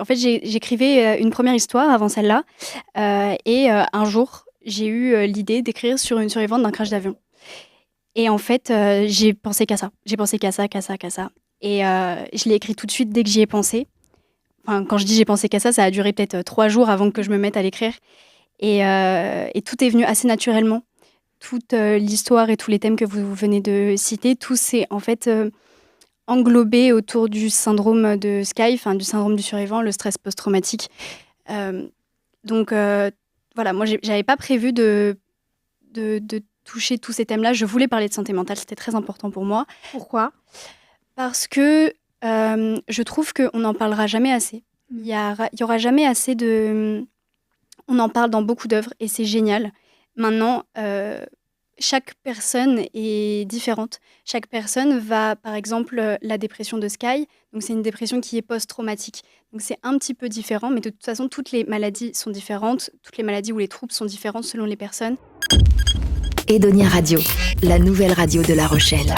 En fait, j'écrivais une première histoire avant celle-là. Un jour, j'ai eu l'idée d'écrire sur une survivante d'un crash d'avion. Et en fait, j'ai pensé qu'à ça. J'ai pensé qu'à ça, qu'à ça, qu'à ça. Je l'ai écrit tout de suite dès que j'y ai pensé. Enfin, quand je dis j'ai pensé qu'à ça a duré peut-être 3 jours avant que je me mette à l'écrire. Et tout est venu assez naturellement. Toute l'histoire et tous les thèmes que vous venez de citer, tout s'est en fait englobé autour du syndrome de Sky, enfin du syndrome du survivant, le stress post-traumatique. Euh, donc voilà, moi j'avais pas prévu de toucher tous ces thèmes-là. Je voulais parler de santé mentale, c'était très important pour moi. Pourquoi? Parce que je trouve qu'on n'en parlera jamais assez. Il y aura jamais assez de... On en parle dans beaucoup d'œuvres et c'est génial. Maintenant, chaque personne est différente. Chaque personne va, par exemple, la dépression de Sky, donc c'est une dépression qui est post-traumatique. Donc c'est un petit peu différent, mais de toute façon, toutes les maladies sont différentes. Toutes les maladies ou les troubles sont différents selon les personnes. Edonia Radio, la nouvelle radio de La Rochelle.